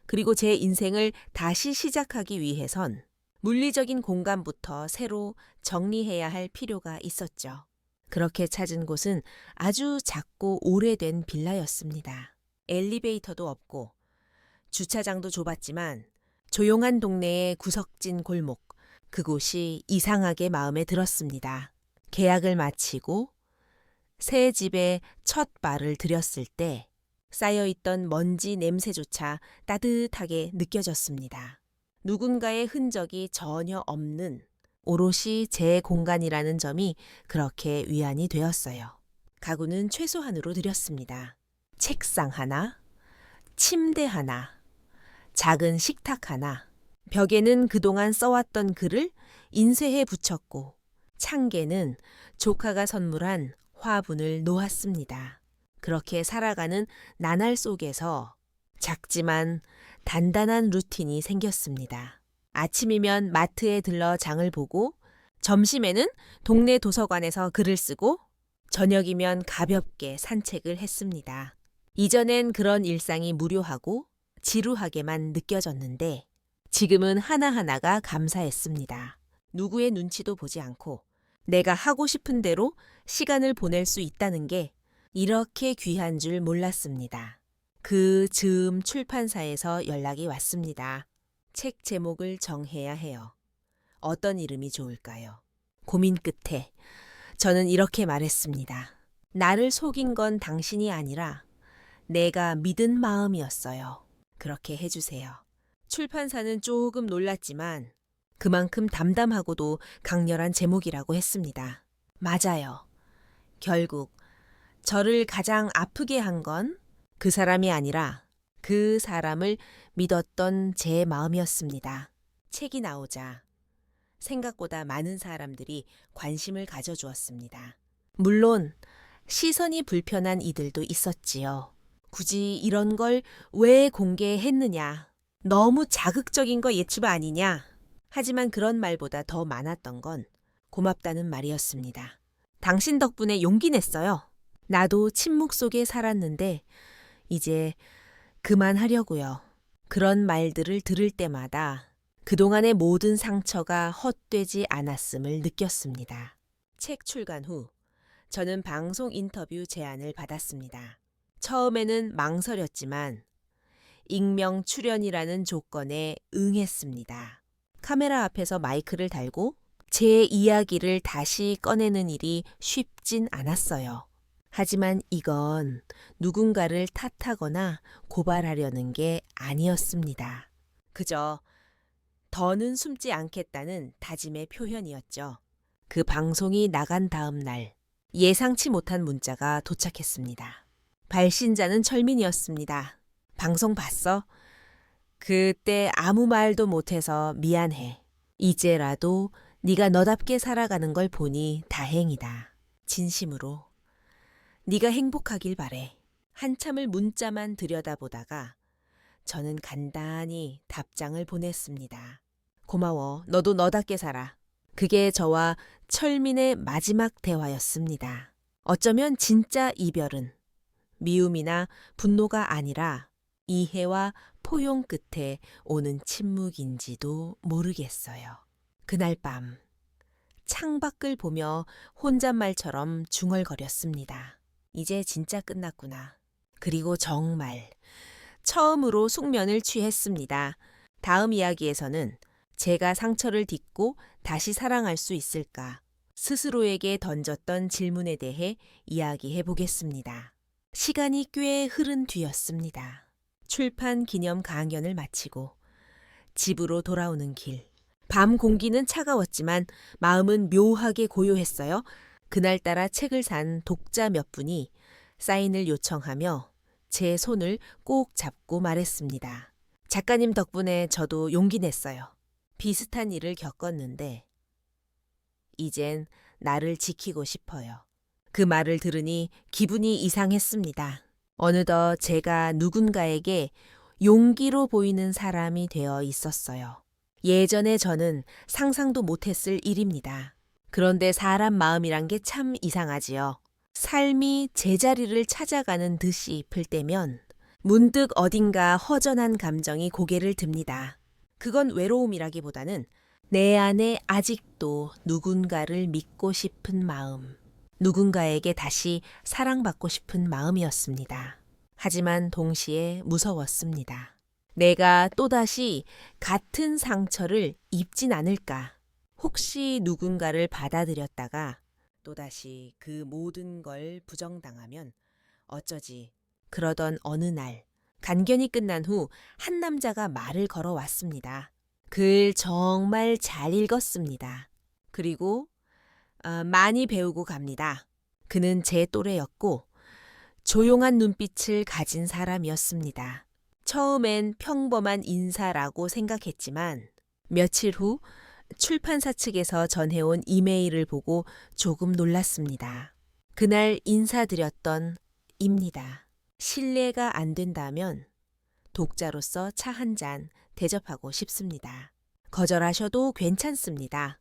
S1: 그리고 제 인생을 다시 시작하기 위해선 물리적인 공간부터 새로 정리해야 할 필요가 있었죠. 그렇게 찾은 곳은 아주 작고 오래된 빌라였습니다. 엘리베이터도 없고 주차장도 좁았지만 조용한 동네의 구석진 골목, 그곳이 이상하게 마음에 들었습니다. 계약을 마치고 새 집에 첫 발을 들였을 때 쌓여있던 먼지 냄새조차 따뜻하게 느껴졌습니다. 누군가의 흔적이 전혀 없는 오롯이 제 공간이라는 점이 그렇게 위안이 되었어요. 가구는 최소한으로 들였습니다. 책상 하나, 침대 하나, 작은 식탁 하나, 벽에는 그동안 써왔던 글을 인쇄해 붙였고 창계는 조카가 선물한 화분을 놓았습니다. 그렇게 살아가는 나날 속에서 작지만 단단한 루틴이 생겼습니다. 아침이면 마트에 들러 장을 보고 점심에는 동네 도서관에서 글을 쓰고 저녁이면 가볍게 산책을 했습니다. 이전엔 그런 일상이 무료하고 지루하게만 느껴졌는데 지금은 하나하나가 감사했습니다. 누구의 눈치도 보지 않고 내가 하고 싶은 대로 시간을 보낼 수 있다는 게 이렇게 귀한 줄 몰랐습니다. 그 즈음 출판사에서 연락이 왔습니다. 책 제목을 정해야 해요. 어떤 이름이 좋을까요? 고민 끝에 저는 이렇게 말했습니다. 나를 속인 건 당신이 아니라 내가 믿은 마음이었어요. 그렇게 해주세요. 출판사는 조금 놀랐지만 그만큼 담담하고도 강렬한 제목이라고 했습니다. 맞아요. 결국 저를 가장 아프게 한 건 그 사람이 아니라 그 사람을 믿었던 제 마음이었습니다. 책이 나오자 생각보다 많은 사람들이 관심을 가져주었습니다. 물론 시선이 불편한 이들도 있었지요. 굳이 이런 걸 왜 공개했느냐. 너무 자극적인 거 예추바 아니냐. 하지만 그런 말보다 더 많았던 건 고맙다는 말이었습니다. 당신 덕분에 용기 냈어요. 나도 침묵 속에 살았는데 이제 그만하려고요. 그런 말들을 들을 때마다 그동안의 모든 상처가 헛되지 않았음을 느꼈습니다. 책 출간 후 저는 방송 인터뷰 제안을 받았습니다. 처음에는 망설였지만 익명 출연이라는 조건에 응했습니다. 카메라 앞에서 마이크를 달고 제 이야기를 다시 꺼내는 일이 쉽진 않았어요. 하지만 이건 누군가를 탓하거나 고발하려는 게 아니었습니다. 그저 더는 숨지 않겠다는 다짐의 표현이었죠. 그 방송이 나간 다음 날 예상치 못한 문자가 도착했습니다. 발신자는 철민이었습니다. 방송 봤어? 그때 아무 말도 못해서 미안해. 이제라도 네가 너답게 살아가는 걸 보니 다행이다. 진심으로. 네가 행복하길 바래. 한참을 문자만 들여다보다가 저는 간단히 답장을 보냈습니다. 고마워. 너도 너답게 살아. 그게 저와 철민의 마지막 대화였습니다. 어쩌면 진짜 이별은 미움이나 분노가 아니라 이해와 포용 끝에 오는 침묵인지도 모르겠어요. 그날 밤 창밖을 보며 혼잣말처럼 중얼거렸습니다. 이제 진짜 끝났구나. 그리고 정말 처음으로 숙면을 취했습니다. 다음 이야기에서는 제가 상처를 딛고 다시 사랑할 수 있을까? 스스로에게 던졌던 질문에 대해 이야기해 보겠습니다. 시간이 꽤 흐른 뒤였습니다. 출판 기념 강연을 마치고 집으로 돌아오는 길. 밤 공기는 차가웠지만 마음은 묘하게 고요했어요. 그날따라 책을 산 독자 몇 분이 사인을 요청하며 제 손을 꼭 잡고 말했습니다. 작가님 덕분에 저도 용기 냈어요. 비슷한 일을 겪었는데 이젠 나를 지키고 싶어요. 그 말을 들으니 기분이 이상했습니다. 어느덧 제가 누군가에게 용기로 보이는 사람이 되어 있었어요. 예전에 저는 상상도 못했을 일입니다. 그런데 사람 마음이란 게 참 이상하지요. 삶이 제자리를 찾아가는 듯이 풀 때면 문득 어딘가 허전한 감정이 고개를 듭니다. 그건 외로움이라기보다는 내 안에 아직도 누군가를 믿고 싶은 마음, 누군가에게 다시 사랑받고 싶은 마음이었습니다. 하지만 동시에 무서웠습니다. 내가 또다시 같은 상처를 입진 않을까? 혹시 누군가를 받아들였다가 또다시 그 모든 걸 부정당하면 어쩌지? 그러던 어느 날 간견이 끝난 후 한 남자가 말을 걸어왔습니다. 글 정말 잘 읽었습니다. 그리고 많이 배우고 갑니다. 그는 제 또래였고 조용한 눈빛을 가진 사람이었습니다. 처음엔 평범한 인사라고 생각했지만 며칠 후 출판사 측에서 전해온 이메일을 보고 조금 놀랐습니다. 그날 인사드렸던 입니다. 실례가 안 된다면 독자로서 차 한 잔 대접하고 싶습니다. 거절하셔도 괜찮습니다.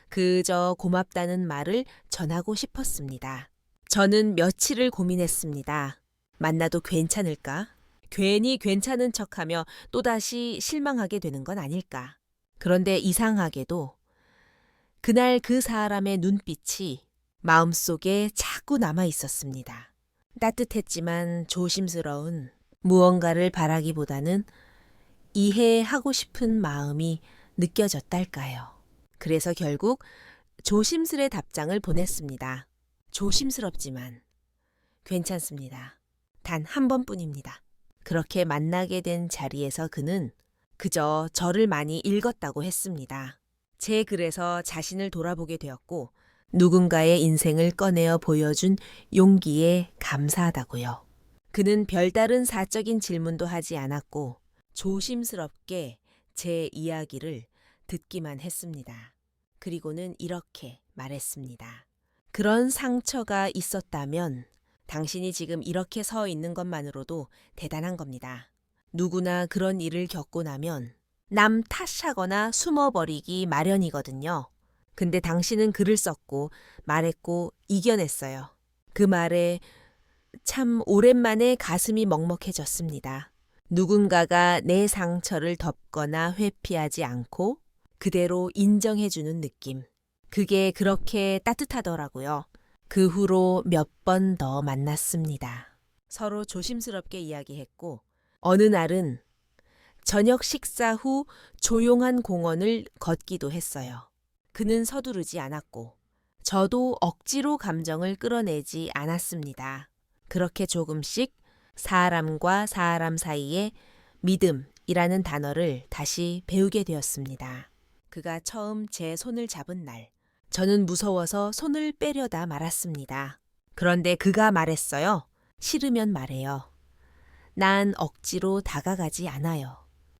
S1: 그저 고맙다는 말을 전하고 싶었습니다. 저는 며칠을 고민했습니다. 만나도 괜찮을까? 괜히 괜찮은 척하며 또다시 실망하게 되는 건 아닐까? 그런데 이상하게도 그날 그 사람의 눈빛이 마음속에 자꾸 남아 있었습니다. 따뜻했지만 조심스러운 무언가를 바라기보다는 이해하고 싶은 마음이 느껴졌달까요. 그래서 결국 조심스레 답장을 보냈습니다. 조심스럽지만 괜찮습니다. 단 한 번뿐입니다. 그렇게 만나게 된 자리에서 그는 그저 저를 많이 읽었다고 했습니다. 제 글에서 자신을 돌아보게 되었고 누군가의 인생을 꺼내어 보여준 용기에 감사하다고요. 그는 별다른 사적인 질문도 하지 않았고 조심스럽게 제 이야기를 듣기만 했습니다. 그리고는 이렇게 말했습니다. 그런 상처가 있었다면 당신이 지금 이렇게 서 있는 것만으로도 대단한 겁니다. 누구나 그런 일을 겪고 나면 남 탓하거나 숨어버리기 마련이거든요. 근데 당신은 글을 썼고 말했고 이겨냈어요. 그 말에 참 오랜만에 가슴이 먹먹해졌습니다. 누군가가 내 상처를 덮거나 회피하지 않고 그대로 인정해주는 느낌. 그게 그렇게 따뜻하더라고요. 그 후로 몇 번 더 만났습니다. 서로 조심스럽게 이야기했고 어느 날은 저녁 식사 후 조용한 공원을 걷기도 했어요. 그는 서두르지 않았고 저도 억지로 감정을 끌어내지 않았습니다. 그렇게 조금씩 사람과 사람 사이에 믿음이라는 단어를 다시 배우게 되었습니다. 그가 처음 제 손을 잡은 날, 저는 무서워서 손을 빼려다 말았습니다. 그런데 그가 말했어요. 싫으면 말해요. 난 억지로 다가가지 않아요.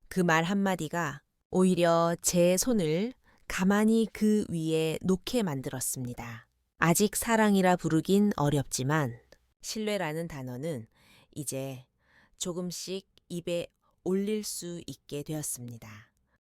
S1: 그 말 한마디가 오히려 제 손을 가만히 그 위에 놓게 만들었습니다. 아직 사랑이라 부르긴 어렵지만 신뢰라는 단어는 이제 조금씩 입에 올릴 수 있게 되었습니다.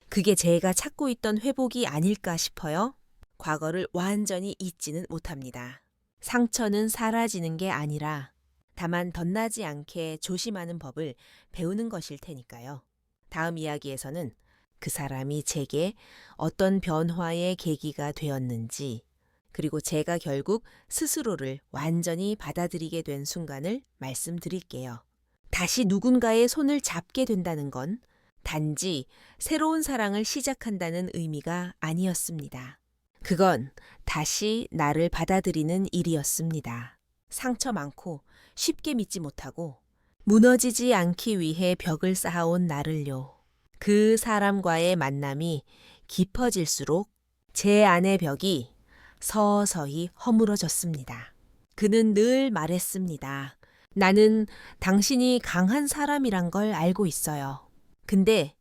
S1: 그게 제가 찾고 있던 회복이 아닐까 싶어요. 과거를 완전히 잊지는 못합니다. 상처는 사라지는 게 아니라 다만 덧나지 않게 조심하는 법을 배우는 것일 테니까요. 다음 이야기에서는 그 사람이 제게 어떤 변화의 계기가 되었는지, 그리고 제가 결국 스스로를 완전히 받아들이게 된 순간을 말씀드릴게요. 다시 누군가의 손을 잡게 된다는 건 단지 새로운 사랑을 시작한다는 의미가 아니었습니다. 그건 다시 나를 받아들이는 일이었습니다. 상처 많고 쉽게 믿지 못하고 무너지지 않기 위해 벽을 쌓아온 나를요. 그 사람과의 만남이 깊어질수록 제 안의 벽이 서서히 허물어졌습니다. 그는 늘 말했습니다. 나는 당신이 강한 사람이란 걸 알고 있어요. 근데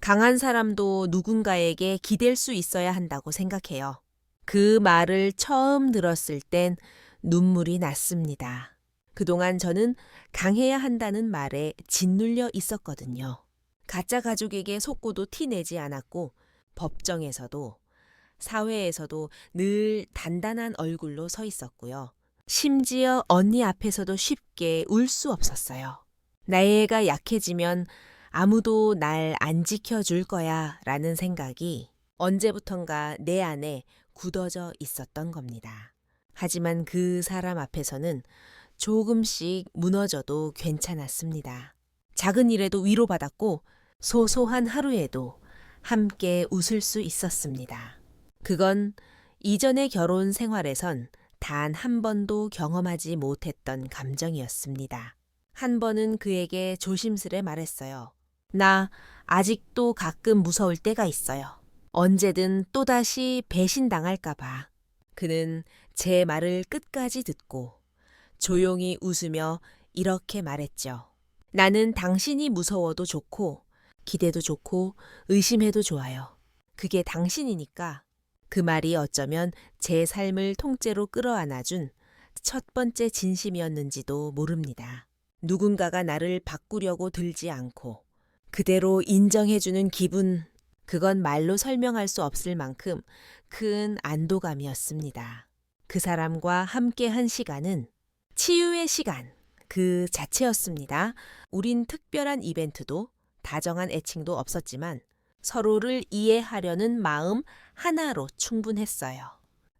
S1: 강한 사람도 누군가에게 기댈 수 있어야 한다고 생각해요. 그 말을 처음 들었을 땐 눈물이 났습니다. 그동안 저는 강해야 한다는 말에 짓눌려 있었거든요. 가짜 가족에게 속고도 티내지 않았고 법정에서도 사회에서도 늘 단단한 얼굴로 서 있었고요. 심지어 언니 앞에서도 쉽게 울 수 없었어요. 나의 애가 약해지면 아무도 날 안 지켜줄 거야 라는 생각이 언제부턴가 내 안에 굳어져 있었던 겁니다. 하지만 그 사람 앞에서는 조금씩 무너져도 괜찮았습니다. 작은 일에도 위로받았고 소소한 하루에도 함께 웃을 수 있었습니다. 그건 이전의 결혼 생활에선 단 한 번도 경험하지 못했던 감정이었습니다. 한 번은 그에게 조심스레 말했어요. 나 아직도 가끔 무서울 때가 있어요. 언제든 또다시 배신당할까 봐. 그는 제 말을 끝까지 듣고 조용히 웃으며 이렇게 말했죠. 나는 당신이 무서워도 좋고 기대도 좋고 의심해도 좋아요. 그게 당신이니까. 그 말이 어쩌면 제 삶을 통째로 끌어안아준 첫 번째 진심이었는지도 모릅니다. 누군가가 나를 바꾸려고 들지 않고 그대로 인정해주는 기분, 그건 말로 설명할 수 없을 만큼 큰 안도감이었습니다. 그 사람과 함께 한 시간은 치유의 시간 그 자체였습니다. 우린 특별한 이벤트도 다정한 애칭도 없었지만 서로를 이해하려는 마음 하나로 충분했어요.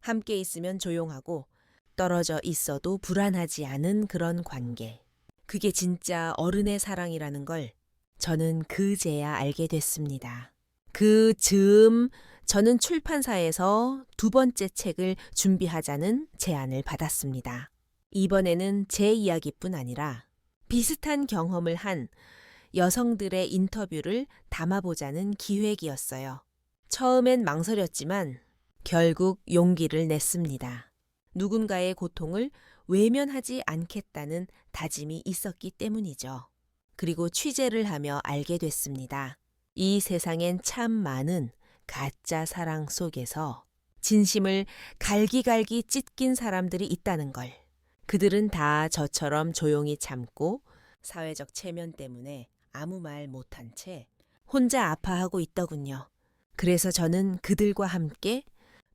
S1: 함께 있으면 조용하고 떨어져 있어도 불안하지 않은 그런 관계. 그게 진짜 어른의 사랑이라는 걸 저는 그제야 알게 됐습니다. 그 즈음 저는 출판사에서 두 번째 책을 준비하자는 제안을 받았습니다. 이번에는 제 이야기뿐 아니라 비슷한 경험을 한 여성들의 인터뷰를 담아보자는 기획이었어요. 처음엔 망설였지만 결국 용기를 냈습니다. 누군가의 고통을 외면하지 않겠다는 다짐이 있었기 때문이죠. 그리고 취재를 하며 알게 됐습니다. 이 세상엔 참 많은 가짜 사랑 속에서 진심을 갈기갈기 찢긴 사람들이 있다는 걸. 그들은 다 저처럼 조용히 참고 사회적 체면 때문에 아무 말 못한 채 혼자 아파하고 있더군요. 그래서 저는 그들과 함께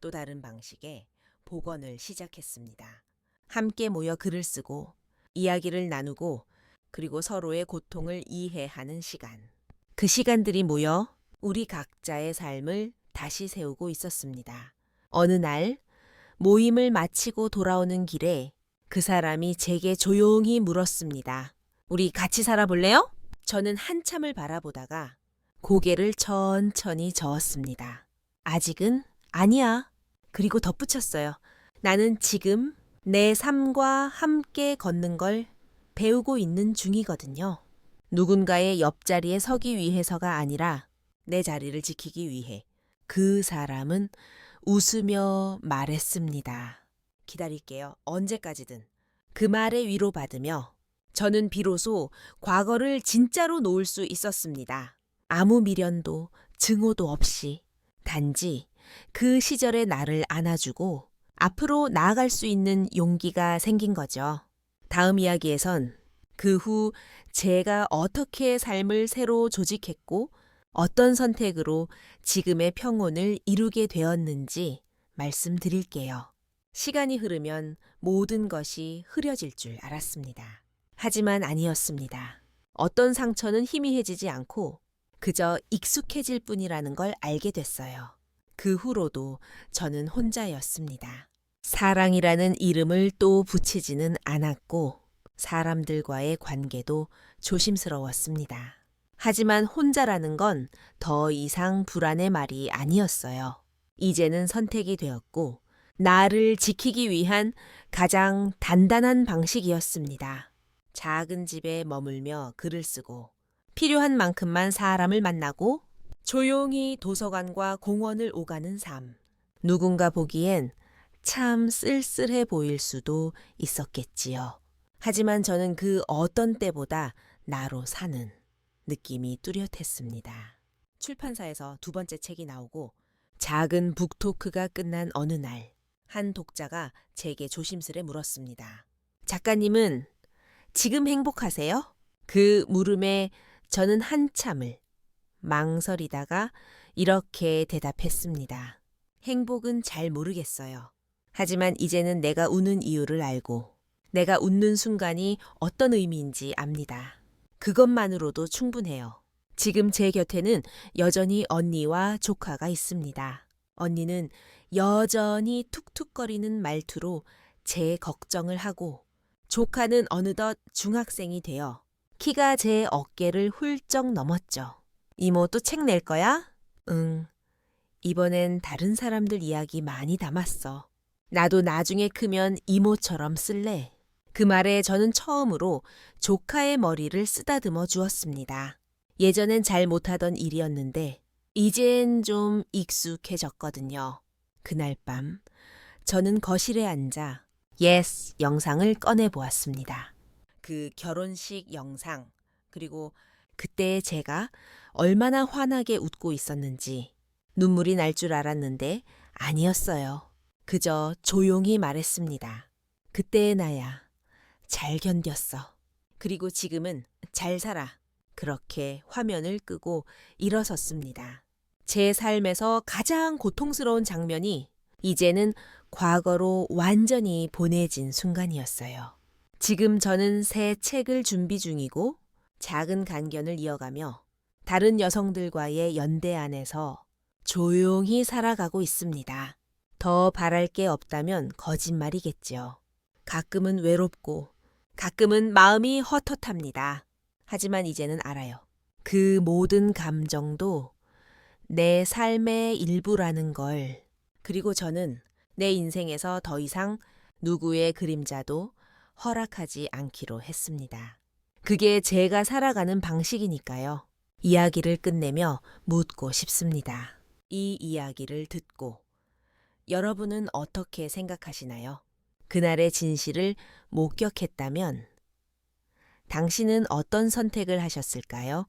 S1: 또 다른 방식의 복원을 시작했습니다. 함께 모여 글을 쓰고 이야기를 나누고 그리고 서로의 고통을 이해하는 시간. 그 시간들이 모여 우리 각자의 삶을 다시 세우고 있었습니다. 어느 날 모임을 마치고 돌아오는 길에 그 사람이 제게 조용히 물었습니다. 우리 같이 살아볼래요? 저는 한참을 바라보다가 고개를 천천히 저었습니다. 아직은 아니야. 그리고 덧붙였어요. 나는 지금 내 삶과 함께 걷는 걸 배우고 있는 중이거든요. 누군가의 옆자리에 서기 위해서가 아니라 내 자리를 지키기 위해. 그 사람은 웃으며 말했습니다. 기다릴게요. 언제까지든. 그 말에 위로받으며 저는 비로소 과거를 진짜로 놓을 수 있었습니다. 아무 미련도 증오도 없이 단지 그 시절의 나를 안아주고 앞으로 나아갈 수 있는 용기가 생긴 거죠. 다음 이야기에선 그 후 제가 어떻게 삶을 새로 조직했고 어떤 선택으로 지금의 평온을 이루게 되었는지 말씀드릴게요. 시간이 흐르면 모든 것이 흐려질 줄 알았습니다. 하지만 아니었습니다. 어떤 상처는 희미해지지 않고 그저 익숙해질 뿐이라는 걸 알게 됐어요. 그 후로도 저는 혼자였습니다. 사랑이라는 이름을 또 붙이지는 않았고 사람들과의 관계도 조심스러웠습니다. 하지만 혼자라는 건 더 이상 불안의 말이 아니었어요. 이제는 선택이 되었고 나를 지키기 위한 가장 단단한 방식이었습니다. 작은 집에 머물며 글을 쓰고 필요한 만큼만 사람을 만나고 조용히 도서관과 공원을 오가는 삶. 누군가 보기엔 참 쓸쓸해 보일 수도 있었겠지요. 하지만 저는 그 어떤 때보다 나로 사는 느낌이 뚜렷했습니다. 출판사에서 두 번째 책이 나오고 작은 북토크가 끝난 어느 날, 한 독자가 제게 조심스레 물었습니다. 작가님은 지금 행복하세요? 그 물음에 저는 한참을 망설이다가 이렇게 대답했습니다. 행복은 잘 모르겠어요. 하지만 이제는 내가 우는 이유를 알고 내가 웃는 순간이 어떤 의미인지 압니다. 그것만으로도 충분해요. 지금 제 곁에는 여전히 언니와 조카가 있습니다. 언니는 여전히 툭툭거리는 말투로 제 걱정을 하고 조카는 어느덧 중학생이 되어 키가 제 어깨를 훌쩍 넘었죠. 이모 또 책 낼 거야? 응. 이번엔 다른 사람들 이야기 많이 담았어. 나도 나중에 크면 이모처럼 쓸래. 그 말에 저는 처음으로 조카의 머리를 쓰다듬어 주었습니다. 예전엔 잘 못하던 일이었는데 이젠 좀 익숙해졌거든요. 그날 밤 저는 거실에 앉아 예스 영상을 꺼내 보았습니다. 그 결혼식 영상, 그리고 그때 제가 얼마나 환하게 웃고 있었는지 눈물이 날 줄 알았는데 아니었어요. 그저 조용히 말했습니다. 그때의 나야 잘 견뎠어. 그리고 지금은 잘 살아. 그렇게 화면을 끄고 일어섰습니다. 제 삶에서 가장 고통스러운 장면이 이제는 과거로 완전히 보내진 순간이었어요. 지금 저는 새 책을 준비 중이고 작은 간견을 이어가며 다른 여성들과의 연대 안에서 조용히 살아가고 있습니다. 더 바랄 게 없다면 거짓말이겠죠. 가끔은 외롭고 가끔은 마음이 헛헛합니다. 하지만 이제는 알아요. 그 모든 감정도 내 삶의 일부라는 걸. 그리고 저는 내 인생에서 더 이상 누구의 그림자도 허락하지 않기로 했습니다. 그게 제가 살아가는 방식이니까요. 이야기를 끝내며 묻고 싶습니다. 이 이야기를 듣고 여러분은 어떻게 생각하시나요? 그날의 진실을 목격했다면 당신은 어떤 선택을 하셨을까요?